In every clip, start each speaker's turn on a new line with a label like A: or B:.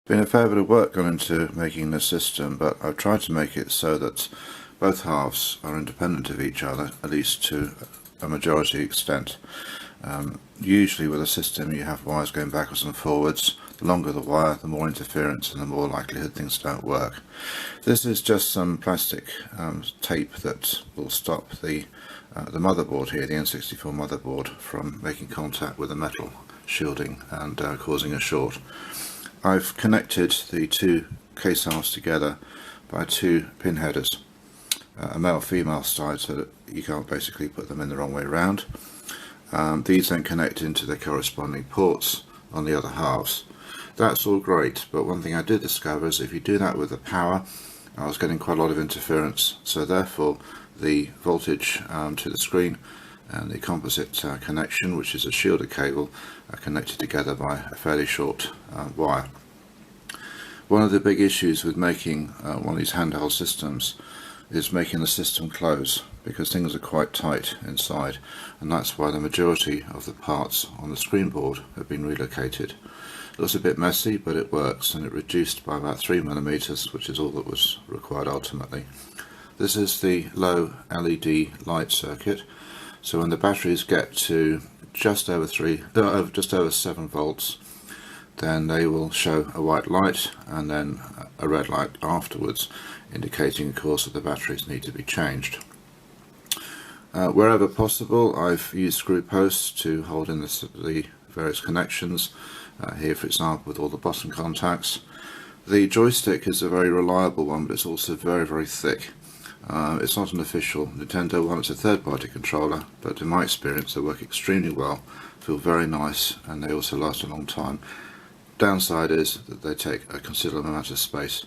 A: Been a fair bit of work gone into making this system, but I've tried to make it so that both halves are independent of each other, at least to a majority extent. Usually with a system you have wires going backwards and forwards. The longer the wire, the more interference and the more likelihood things don't work. This is just some plastic tape that will stop the motherboard here, the N64 motherboard, from making contact with the metal shielding and causing a short. I've connected the two case halves together by two pin headers, a male-female side, so that you can't basically put them in the wrong way around. These then connect into the corresponding ports on the other halves. That's all great, but one thing I did discover is if you do that with the power, I was getting quite a lot of interference, so therefore the voltage to the screen and the composite connection, which is a shielded cable, are connected together by a fairly short wire. One of the big issues with making one of these handheld systems is making the system close, because things are quite tight inside, and that's why the majority of the parts on the screen board have been relocated. It looks a bit messy, but it works, and it reduced by about 3mm, which is all that was required ultimately. This is the low LED light circuit. So when the batteries get to just over 7 volts, then they will show a white light and then a red light afterwards, indicating of course that the batteries need to be changed. Wherever possible, I've used screw posts to hold in the various connections. Here, for example, with all the bottom contacts. The joystick is a very reliable one, but it's also very, very thick. It's not an official Nintendo one, it's a third-party controller, but in my experience they work extremely well, feel very nice, and they also last a long time. Downside is that they take a considerable amount of space,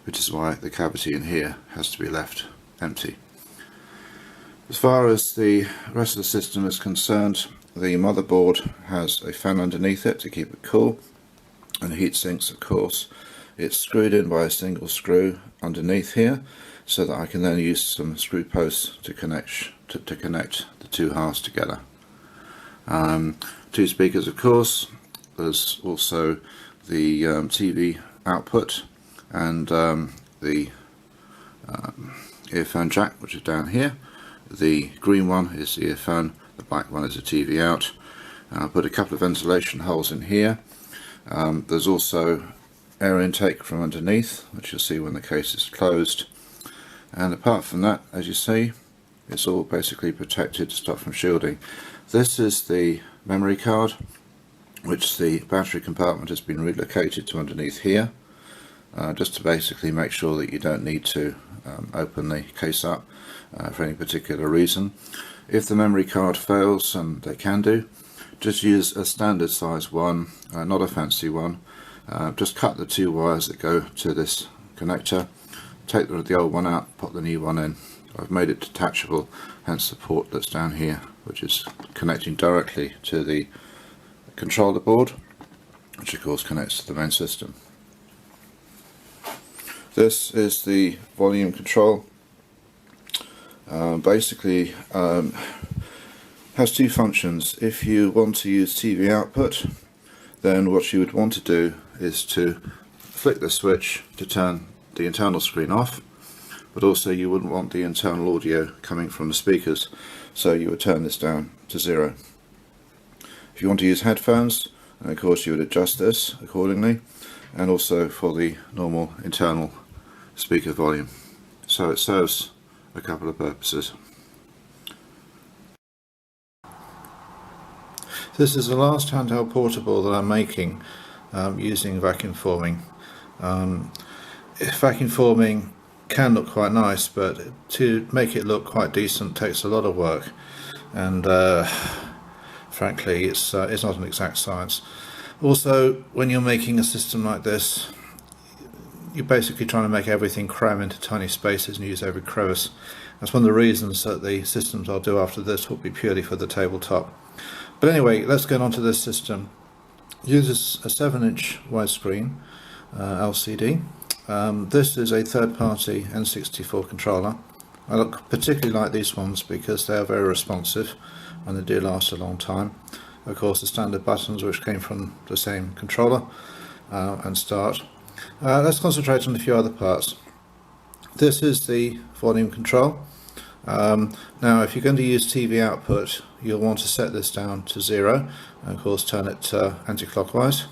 A: which is why the cavity in here has to be left empty. As far as the rest of the system is concerned, the motherboard has a fan underneath it to keep it cool, and heat sinks of course. It's screwed in by a single screw underneath here, so that I can then use some screw posts to connect the two halves together. Two speakers of course. There's also the TV output and the earphone jack, which is down here. The green one is the earphone, the black one is a TV out. I put a couple of ventilation holes in here. There's also air intake from underneath, which you'll see when the case is closed. And apart from that, as you see, it's all basically protected to stop from shielding. This is the memory card, which the battery compartment has been relocated to underneath here, just to basically make sure that you don't need to open the case up for any particular reason. If the memory card fails, and they can do, just use a standard size one, not a fancy one. Just cut the two wires that go to this connector, take the old one out, put the new one in. I've made it detachable, hence the port that's down here, which is connecting directly to the controller board, which of course connects to the main system. This is the volume control. Basically has two functions. If you want to use TV output, then what you would want to do is to flick the switch to turn the internal screen off, but also you wouldn't want the internal audio coming from the speakers, so you would turn this down to 0. If you want to use headphones, and of course you would adjust this accordingly, and also for the normal internal speaker volume. So it serves a couple of purposes. This is the last handheld portable that I'm making using vacuum forming. Vacuum forming can look quite nice, but to make it look quite decent takes a lot of work, and frankly it's not an exact science. Also, when you're making a system like this, you're basically trying to make everything cram into tiny spaces and use every crevice. That's one of the reasons that the systems I'll do after this will be purely for the tabletop. But anyway, let's get on to this system. It uses a 7-inch widescreen LCD. This is a third-party N64 controller. I look particularly like these ones because they are very responsive and they do last a long time. Of course, the standard buttons, which came from the same controller, and start, Let's concentrate on a few other parts. This is the volume control. Now if you're going to use TV output, you'll want to set this down to 0 and of course turn it anti-clockwise.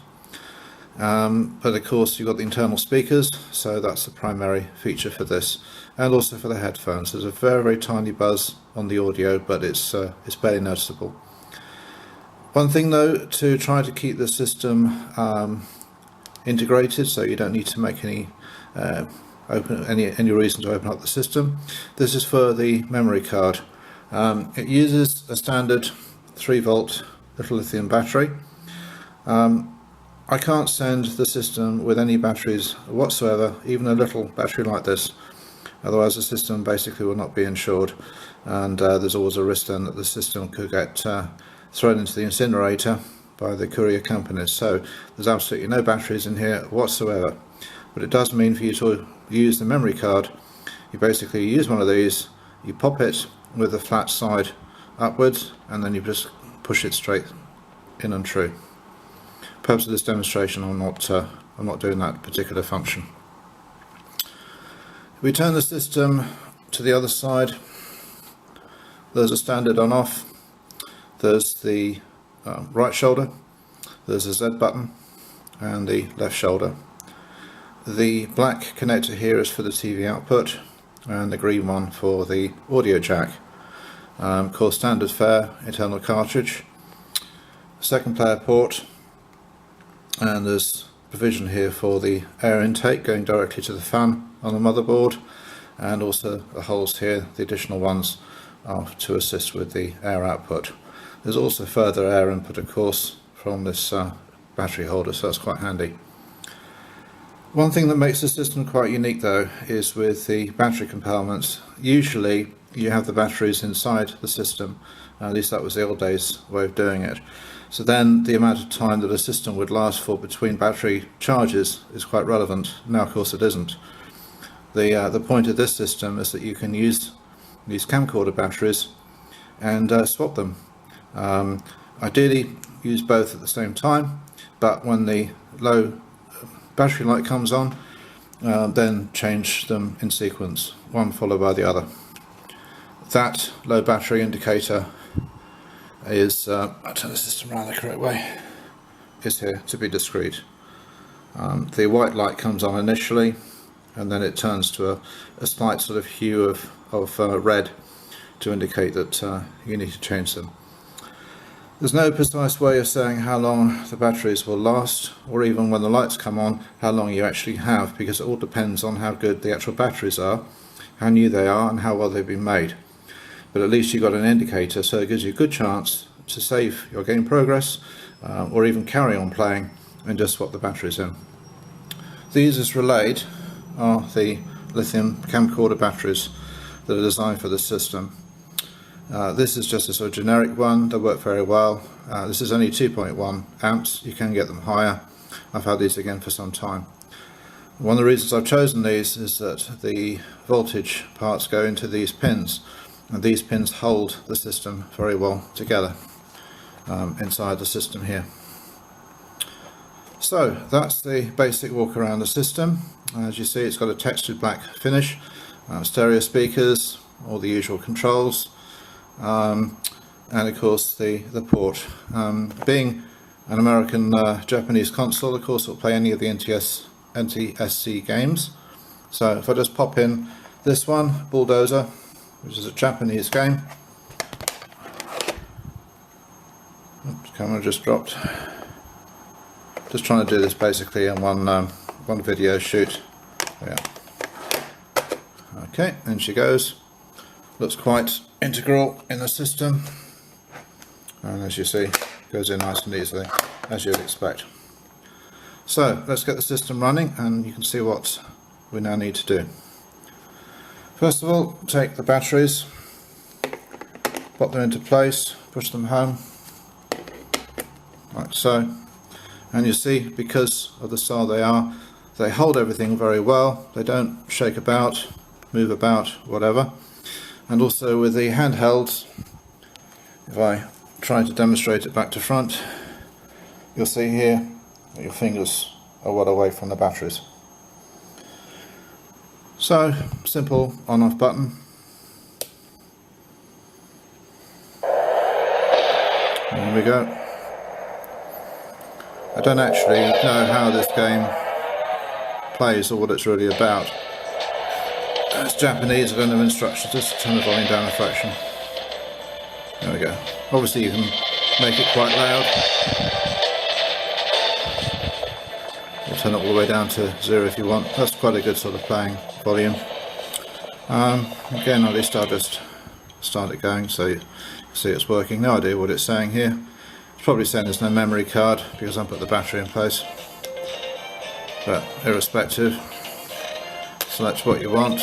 A: But of course you've got the internal speakers, so that's the primary feature for this, and also for the headphones. There's a very, very tiny buzz on the audio, but it's barely noticeable. One thing though, to try to keep the system integrated, so you don't need to make any reason to open up the system. This is for the memory card. It uses a standard 3-volt little lithium battery. I can't send the system with any batteries whatsoever, even a little battery like this, otherwise the system basically will not be insured, and there's always a risk then that the system could get thrown into the incinerator by the courier companies. So there's absolutely no batteries in here whatsoever. But it does mean for you to use the memory card, you basically use one of these, you pop it with the flat side upwards, and then you just push it straight in and true. Purpose of this demonstration, I'm not doing that particular function. We turn the system to the other side. There's a standard on-off. There's the right shoulder. There's a Z button and the left shoulder. The black connector here is for the TV output, and the green one for the audio jack. Of course, standard fare, internal cartridge, second player port, and there's provision here for the air intake going directly to the fan on the motherboard, and also the holes here, the additional ones, are to assist with the air output. There's also further air input, of course, from this battery holder, so that's quite handy. One thing that makes the system quite unique though is with the battery compartments. Usually you have the batteries inside the system, at least that was the old days way of doing it. So then the amount of time that a system would last for between battery charges is quite relevant. Now of course it isn't. The point of this system is that you can use these camcorder batteries and swap them. Ideally use both at the same time, but when the low battery light comes on, then change them in sequence, one followed by the other. That low battery indicator is, I'll turn the system around the correct way, is here to be discreet. The white light comes on initially, and then it turns to a slight sort of hue of red to indicate that you need to change them. There's no precise way of saying how long the batteries will last, or even when the lights come on, how long you actually have, because it all depends on how good the actual batteries are, how new they are, and how well they've been made. But at least you've got an indicator, so it gives you a good chance to save your game progress, or even carry on playing and just swap the batteries in. These, as relayed, are the lithium camcorder batteries that are designed for this system. This is just a sort of generic one. They work very well. This is only 2.1 amps. You can get them higher. I've had these again for some time. One of the reasons I've chosen these is that the voltage parts go into these pins, and these pins hold the system very well together inside the system here. So that's the basic walk around the system. As you see, it's got a textured black finish, stereo speakers, all the usual controls, and of course the port. Being an American Japanese console, of course it'll play any of the NTSC games. So if I just pop in this one, Bulldozer, which is a Japanese game. Oops, camera just dropped. Just trying to do this basically in one video shoot. Yeah. Okay, in she goes. Looks quite integral in the system, and as you see, goes in nice and easily, as you'd expect. So let's get the system running, and you can see what we now need to do. First of all, take the batteries, pop them into place, push them home, like so. And you see, because of the style they hold everything very well. They don't shake about, move about, whatever. And also with the handhelds, if I try to demonstrate it back to front, you'll see here that your fingers are well away from the batteries. So, simple on-off button. There we go. I don't actually know how this game plays or what it's really about. It's Japanese, I don't know instructions, just turn the volume down a fraction. There we go. Obviously you can make it quite loud. Or turn it all the way down to 0 if you want. That's quite a good sort of playing volume. Again, at least I'll just start it going so you see it's working. No idea what it's saying here. It's probably saying there's no memory card because I put the battery in place. But irrespective, select what you want,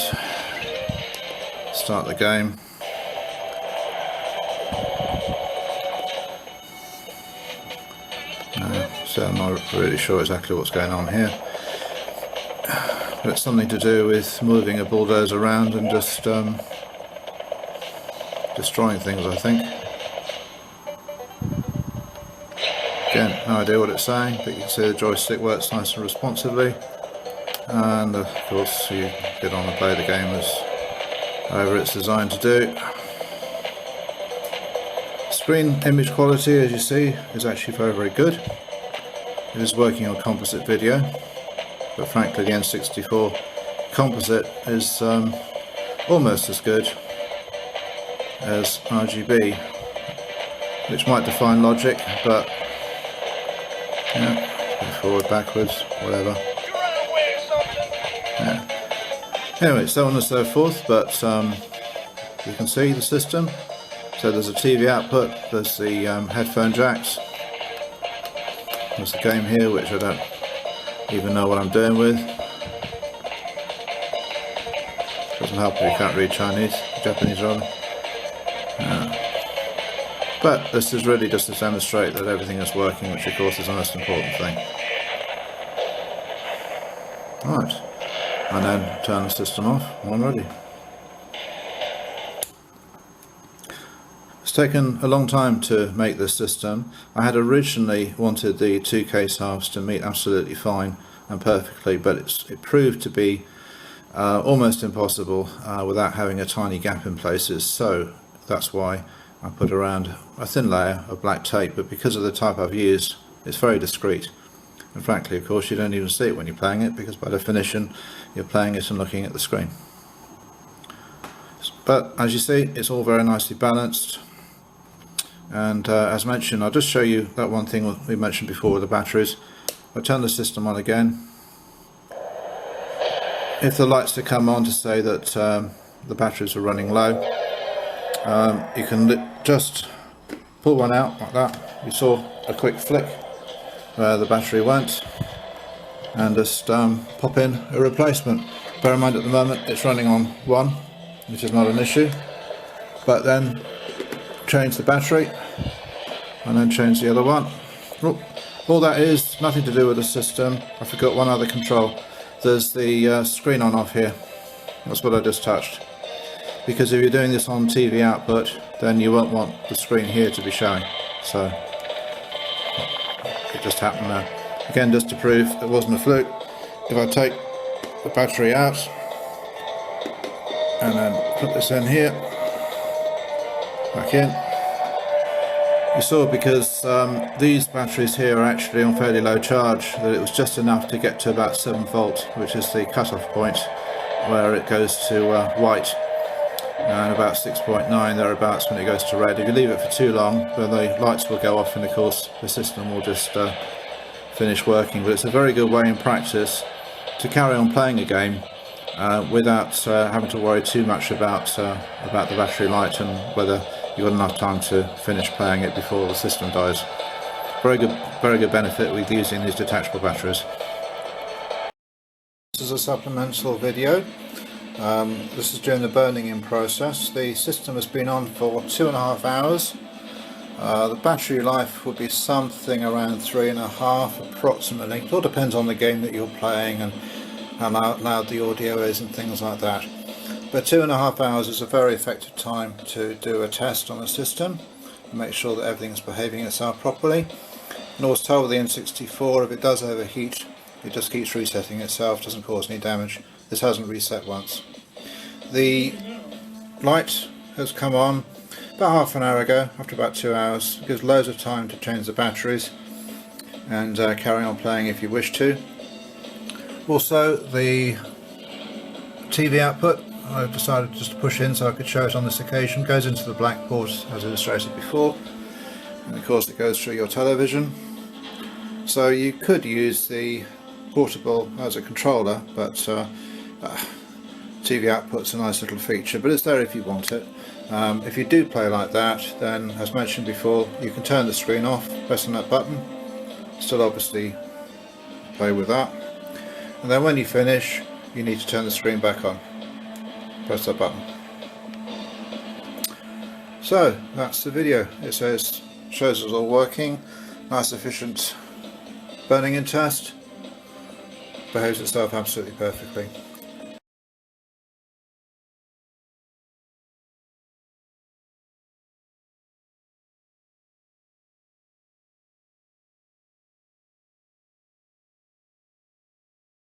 A: start the game. So I'm not really sure exactly what's going on here. But it's something to do with moving a bulldozer around and just destroying things, I think. Again, no idea what it's saying, but you can see the joystick works nice and responsively. And of course you get on and play the game as however it's designed to do. Screen image quality, as you see, is actually very, very good. It is working on composite video, but frankly the N64 composite is almost as good as RGB, which might define logic, but yeah, forward, backwards, whatever. Yeah. Anyway, so on and so forth, but you can see the system. So there's a TV output, there's the headphone jacks, there's the game here, which I don't even know what I'm doing with. Doesn't help if you can't read Japanese rather. But this is really just to demonstrate that everything is working, which of course is the most important thing. Right, and then turn the system off when I'm ready. It's taken a long time to make this system. I had originally wanted the two case halves to meet absolutely fine and perfectly, but it proved to be almost impossible without having a tiny gap in places, so that's why I put around a thin layer of black tape, but because of the type I've used, it's very discreet. And frankly, of course, you don't even see it when you're playing it, because by definition you're playing it and looking at the screen. But as you see, it's all very nicely balanced. And as mentioned, I'll just show you that one thing we mentioned before with the batteries. I'll turn the system on again. If the lights to come on to say that the batteries are running low, you can just pull one out like that. You saw a quick flick where the battery went, and just pop in a replacement. Bear in mind at the moment it's running on 1, which is not an issue, but then change the battery and then change the other one. All that is nothing to do with the system. I forgot one other control. There's the screen on off here. That's what I just touched, because if you're doing this on TV output, then you won't want the screen here to be showing. So it just happened now. Again, just to prove it wasn't a fluke, if I take the battery out and then put this in here, back in, you saw, because these batteries here are actually on fairly low charge, that it was just enough to get to about 7 volt, which is the cut-off point where it goes to white, and about 6.9 thereabouts when it goes to red. If you leave it for too long, then the lights will go off and of course the system will just finish working. But it's a very good way in practice to carry on playing a game without having to worry too much about the battery light and whether you've got enough time to finish playing it before the system dies. Very good benefit with using these detachable batteries. This is a supplemental video. This is during the burning in process. The system has been on for 2.5 hours. The battery life would be something around 3.5 approximately. It all depends on the game that you're playing and how loud the audio is and things like that. But 2.5 hours is a very effective time to do a test on the system and make sure that everything's behaving itself properly. And always tell with the N64, if it does overheat, it just keeps resetting itself, doesn't cause any damage. this hasn't reset once. The light has come on about half an hour ago, after about 2 hours. It gives loads of time to change the batteries and carry on playing if you wish to. Also, the TV output I've decided just to push in so I could show it on this occasion. Goes into the black port as illustrated before, and of course it goes through your television. So you could use the portable as a controller, but TV output's a nice little feature, but it's there if you want it. If you do play like that, then as mentioned before, you can turn the screen off pressing that button. Still obviously play with that, and then when you finish you need to turn the screen back on. Press that button. So that's the video. It shows us all working. Nice efficient burning in test. Behaves itself absolutely perfectly.